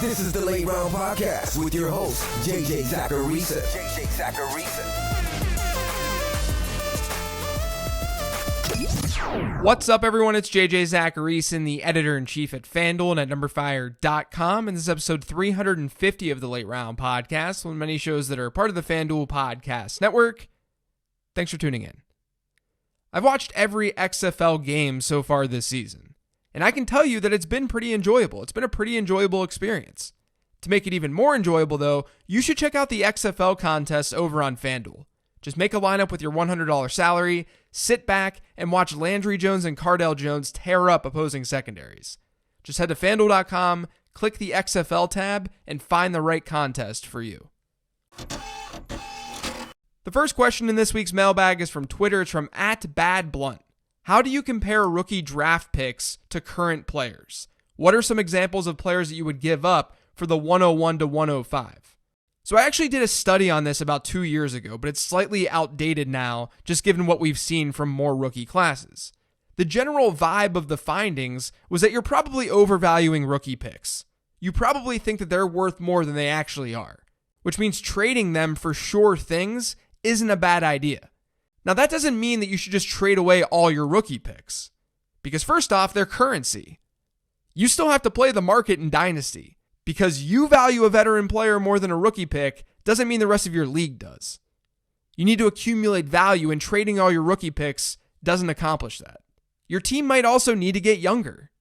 This is the Late Round Podcast with your host, JJ Zacharisa. What's up, everyone? It's JJ Zacharisa, the editor-in-chief at FanDuel and at NumberFire.com, and this is episode 350 of the Late Round Podcast, one of many shows that are part of the FanDuel Podcast Network. Thanks for tuning in. I've watched every XFL game so far this season, and I can tell you that it's been pretty enjoyable. It's been a pretty enjoyable experience. To make it even more enjoyable, though, you should check out the XFL contest over on FanDuel. Just make a lineup with your $100 salary, sit back, and watch Landry Jones and Cardale Jones tear up opposing secondaries. Just head to FanDuel.com, click the XFL tab, and find the right contest for you. The first question in this week's mailbag is from Twitter. It's from @BadBlunt. How do you compare rookie draft picks to current players? What are some examples of players that you would give up for the 101 to 105? So I actually did a study on this about 2 years ago, but it's slightly outdated now, just given what we've seen from more rookie classes. The general vibe of the findings was that you're probably overvaluing rookie picks. You probably think that they're worth more than they actually are, which means trading them for sure things isn't a bad idea. Now, that doesn't mean that you should just trade away all your rookie picks, because first off, they're currency. You still have to play the market in Dynasty. Because you value a veteran player more than a rookie pick doesn't mean the rest of your league does. You need to accumulate value, and trading all your rookie picks doesn't accomplish that. Your team might also need to get younger.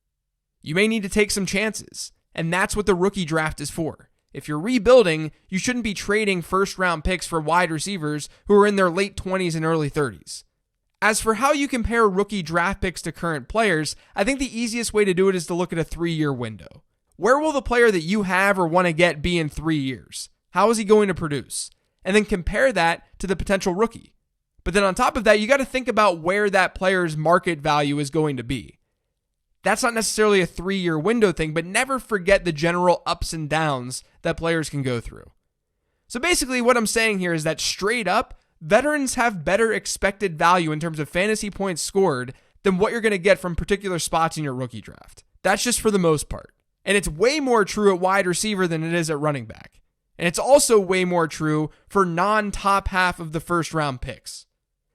You may need to take some chances, and that's what the rookie draft is for. If you're rebuilding, you shouldn't be trading first-round picks for wide receivers who are in their late 20s and early 30s. As for how you compare rookie draft picks to current players, I think the easiest way to do it is to look at a 3-year window. Where will the player that you have or want to get be in 3 years? How is he going to produce? And then compare that to the potential rookie. But then on top of that, you got to think about where that player's market value is going to be. That's not necessarily a 3-year window thing, but never forget the general ups and downs that players can go through. So basically what I'm saying here is that straight up, veterans have better expected value in terms of fantasy points scored than what you're going to get from particular spots in your rookie draft. That's just for the most part. And it's way more true at wide receiver than it is at running back. And it's also way more true for non-top half of the first round picks.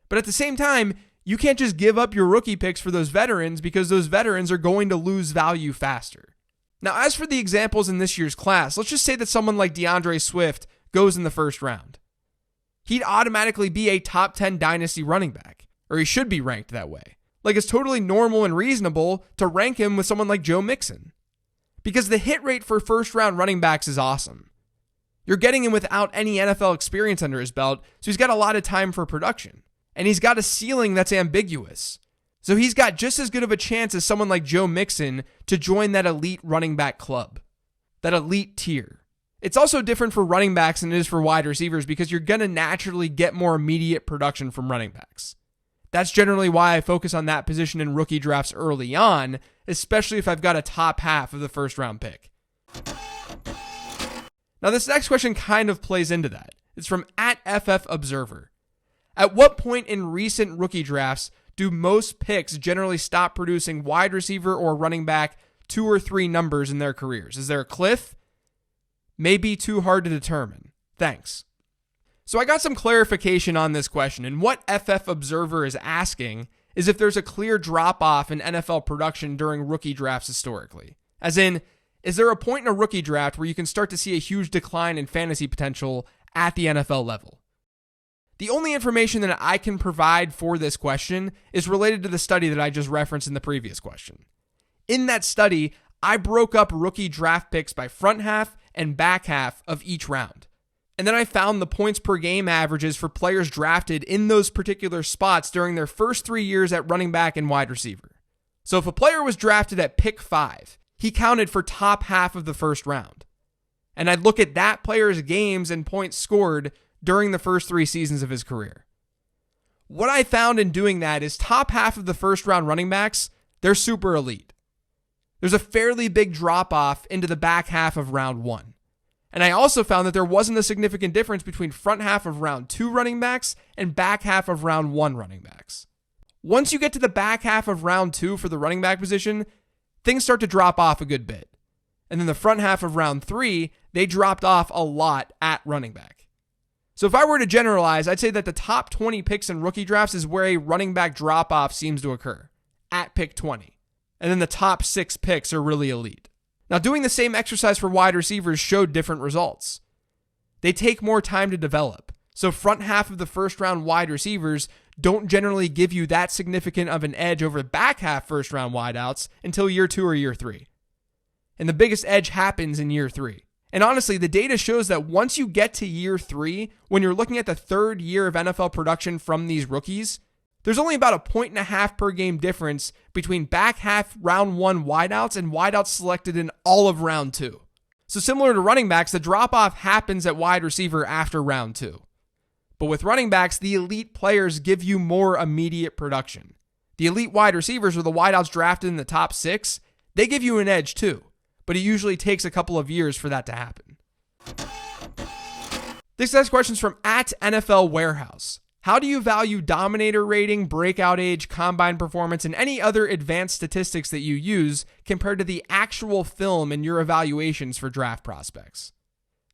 But at the same time, you can't just give up your rookie picks for those veterans because those veterans are going to lose value faster. Now, as for the examples in this year's class, let's just say that someone like DeAndre Swift goes in the first round. He'd automatically be a top 10 dynasty running back, or he should be ranked that way. Like, it's totally normal and reasonable to rank him with someone like Joe Mixon. Because the hit rate for first-round running backs is awesome. You're getting him without any NFL experience under his belt, so he's got a lot of time for production. And he's got a ceiling that's ambiguous. So he's got just as good of a chance as someone like Joe Mixon to join that elite running back club, that elite tier. It's also different for running backs than it is for wide receivers because you're going to naturally get more immediate production from running backs. That's generally why I focus on that position in rookie drafts early on, especially if I've got a top half of the first round pick. Now, this next question kind of plays into that. It's from @FFObserver. At what point in recent rookie drafts do most picks generally stop producing wide receiver or running back 2 or 3 numbers in their careers? Is there a cliff? Maybe too hard to determine. Thanks. So I got some clarification on this question, and what FFObserver is asking is if there's a clear drop-off in NFL production during rookie drafts historically. As in, is there a point in a rookie draft where you can start to see a huge decline in fantasy potential at the NFL level? The only information that I can provide for this question is related to the study that I just referenced in the previous question. In that study, I broke up rookie draft picks by front half and back half of each round. And then I found the points per game averages for players drafted in those particular spots during their first 3 years at running back and wide receiver. So if a player was drafted at pick 5, he counted for top half of the first round. And I'd look at that player's games and points scored during the first 3 seasons of his career. What I found in doing that is top half of the first round running backs, they're super elite. There's a fairly big drop off into the back half of round 1. And I also found that there wasn't a significant difference between front half of round 2 running backs and back half of round 1 running backs. Once you get to the back half of round 2 for the running back position, things start to drop off a good bit. And then the front half of round 3, they dropped off a lot at running back. So if I were to generalize, I'd say that the top 20 picks in rookie drafts is where a running back drop-off seems to occur, at pick 20. And then the top 6 picks are really elite. Now, doing the same exercise for wide receivers showed different results. They take more time to develop. So front half of the first round wide receivers don't generally give you that significant of an edge over back half first round wideouts until year 2 or year 3. And the biggest edge happens in year 3. And honestly, the data shows that once you get to year 3, when you're looking at the third year of NFL production from these rookies, there's only about 1.5 points per game difference between back half round 1 wideouts and wideouts selected in all of round 2. So similar to running backs, the drop-off happens at wide receiver after round 2. But with running backs, the elite players give you more immediate production. The elite wide receivers, or the wideouts drafted in the top 6, they give you an edge too, but it usually takes a couple of years for that to happen. This next question is from @NFL Warehouse. How do you value dominator rating, breakout age, combine performance, and any other advanced statistics that you use compared to the actual film in your evaluations for draft prospects?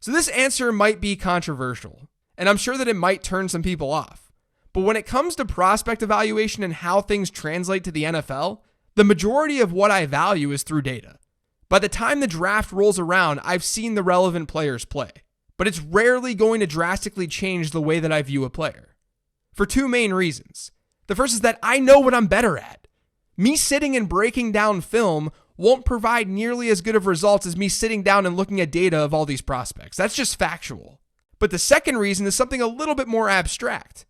So this answer might be controversial, and I'm sure that it might turn some people off. But when it comes to prospect evaluation and how things translate to the NFL, the majority of what I value is through data. By the time the draft rolls around, I've seen the relevant players play, but it's rarely going to drastically change the way that I view a player. For 2 main reasons. The first is that I know what I'm better at. Me sitting and breaking down film won't provide nearly as good of results as me sitting down and looking at data of all these prospects. That's just factual. But the second reason is something a little bit more abstract.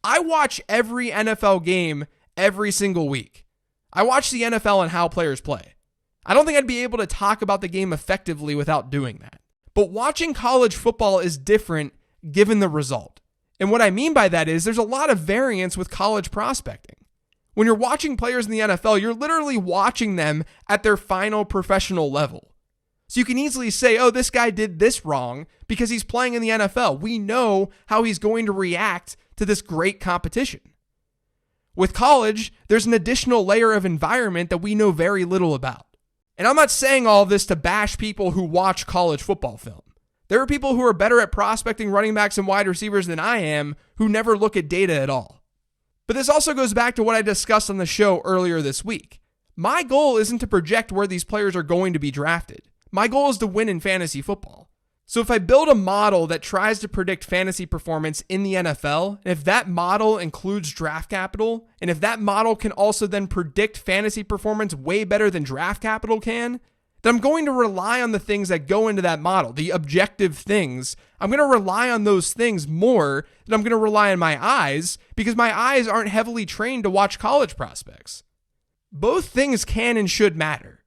I watch every NFL game every single week. I watch the NFL and how players play. I don't think I'd be able to talk about the game effectively without doing that. But watching college football is different given the result. And what I mean by that is there's a lot of variance with college prospecting. When you're watching players in the NFL, you're literally watching them at their final professional level. So you can easily say, oh, this guy did this wrong because he's playing in the NFL. We know how he's going to react to this great competition. With college, there's an additional layer of environment that we know very little about. And I'm not saying all of this to bash people who watch college football film. There are people who are better at prospecting running backs and wide receivers than I am who never look at data at all. But this also goes back to what I discussed on the show earlier this week. My goal isn't to project where these players are going to be drafted. My goal is to win in fantasy football. So if I build a model that tries to predict fantasy performance in the NFL, and if that model includes draft capital, and if that model can also then predict fantasy performance way better than draft capital can, then I'm going to rely on the things that go into that model, the objective things. I'm going to rely on those things more than I'm going to rely on my eyes, because my eyes aren't heavily trained to watch college prospects. Both things can and should matter.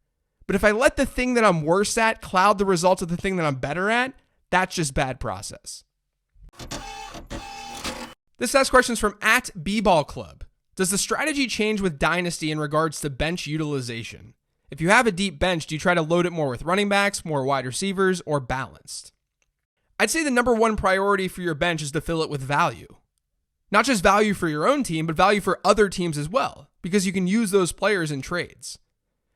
But if I let the thing that I'm worse at cloud the results of the thing that I'm better at, that's just bad process. This next question is from @bballclub. Does the strategy change with Dynasty in regards to bench utilization? If you have a deep bench, do you try to load it more with running backs, more wide receivers, or balanced? I'd say the number one priority for your bench is to fill it with value. Not just value for your own team, but value for other teams as well, because you can use those players in trades.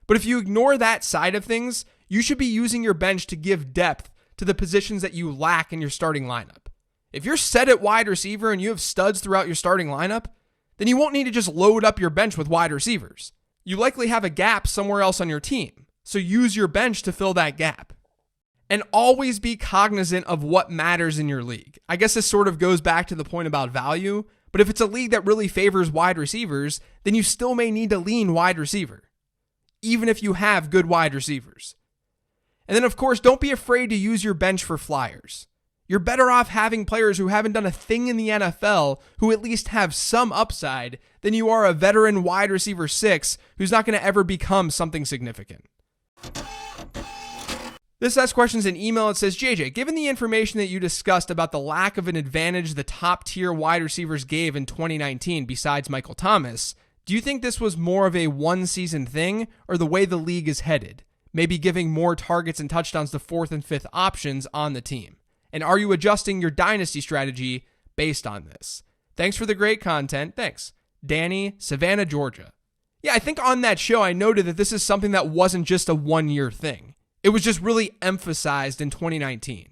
But if you ignore that side of things, you should be using your bench to give depth to the positions that you lack in your starting lineup. If you're set at wide receiver and you have studs throughout your starting lineup, then you won't need to just load up your bench with wide receivers. You likely have a gap somewhere else on your team, so use your bench to fill that gap. And always be cognizant of what matters in your league. I guess this sort of goes back to the point about value, but if it's a league that really favors wide receivers, then you still may need to lean wide receiver, even if you have good wide receivers. And then, of course, don't be afraid to use your bench for flyers. You're better off having players who haven't done a thing in the NFL who at least have some upside than you are a veteran wide receiver 6 who's not going to ever become something significant. This last question is an email. It says, JJ, given the information that you discussed about the lack of an advantage the top tier wide receivers gave in 2019 besides Michael Thomas, do you think this was more of a one season thing or the way the league is headed? Maybe giving more targets and touchdowns to 4th and 5th options on the team. And are you adjusting your dynasty strategy based on this? Thanks for the great content. Thanks. Danny, Savannah, Georgia. Yeah, I think on that show I noted that this is something that wasn't just a one-year thing. It was just really emphasized in 2019.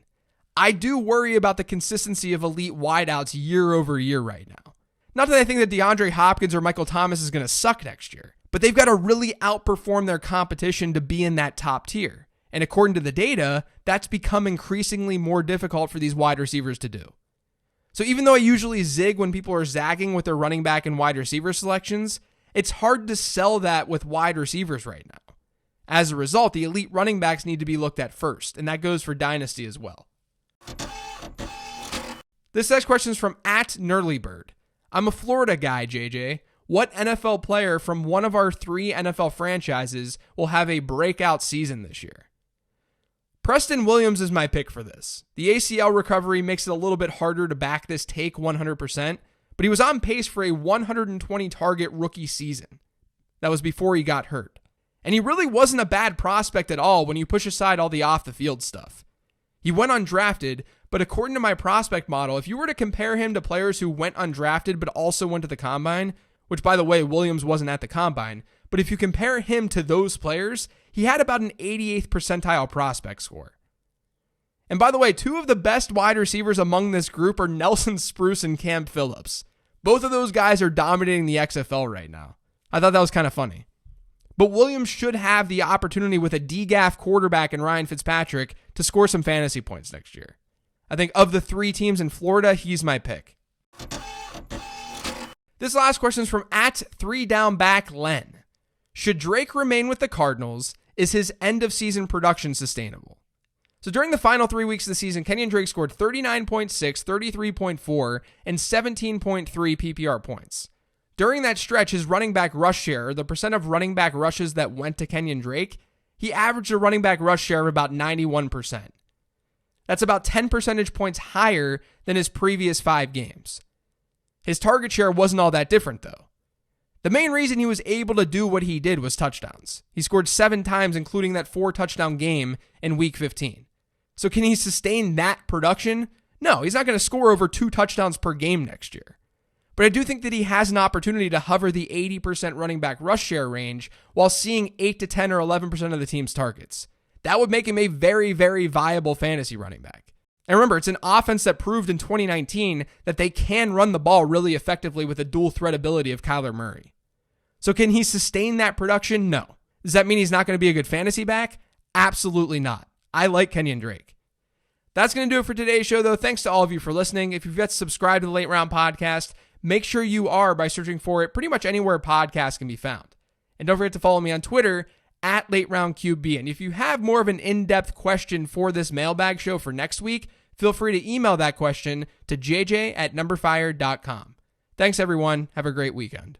I do worry about the consistency of elite wideouts year over year right now. Not that I think that DeAndre Hopkins or Michael Thomas is going to suck next year, but they've got to really outperform their competition to be in that top tier. And according to the data, that's become increasingly more difficult for these wide receivers to do. So even though I usually zig when people are zagging with their running back and wide receiver selections, it's hard to sell that with wide receivers right now. As a result, the elite running backs need to be looked at first, and that goes for Dynasty as well. This next question is from @Nurlybird. I'm a Florida guy, JJ. What NFL player from one of our 3 NFL franchises will have a breakout season this year? Preston Williams is my pick for this. The ACL recovery makes it a little bit harder to back this take 100%, but he was on pace for a 120 target rookie season. That was before he got hurt. And he really wasn't a bad prospect at all when you push aside all the off the field stuff. He went undrafted, but according to my prospect model, if you were to compare him to players who went undrafted but also went to the combine, which by the way, Williams wasn't at the combine, but if you compare him to those players, he had about an 88th percentile prospect score. And by the way, 2 of the best wide receivers among this group are Nelson Spruce and Cam Phillips. Both of those guys are dominating the XFL right now. I thought that was kind of funny. But Williams should have the opportunity with a DGAF quarterback in Ryan Fitzpatrick to score some fantasy points next year. I think of the 3 teams in Florida, he's my pick. This last question is from @3downbacklen. Should Drake remain with the Cardinals? Is his end of season production sustainable? So during the final 3 weeks of the season, Kenyan Drake scored 39.6, 33.4, and 17.3 PPR points. During that stretch, his running back rush share, or the percent of running back rushes that went to Kenyan Drake, he averaged a running back rush share of about 91%. That's about 10 percentage points higher than his previous 5 games. His target share wasn't all that different, though. The main reason he was able to do what he did was touchdowns. He scored 7 times, including that 4-touchdown game in Week 15. So can he sustain that production? No, he's not going to score over 2 touchdowns per game next year. But I do think that he has an opportunity to hover the 80% running back rush share range while seeing 8 to 10 or 11% of the team's targets. That would make him a very, very viable fantasy running back. And remember, it's an offense that proved in 2019 that they can run the ball really effectively with the dual threat ability of Kyler Murray. So can he sustain that production? No. Does that mean he's not going to be a good fantasy back? Absolutely not. I like Kenyan Drake. That's going to do it for today's show, though. Thanks to all of you for listening. If you've yet to subscribe to the Late Round Podcast, make sure you are by searching for it pretty much anywhere podcasts can be found. And don't forget to follow me on Twitter @LateRoundQB. And if you have more of an in-depth question for this mailbag show for next week, feel free to email that question to jj@numberfire.com. Thanks, everyone. Have a great weekend.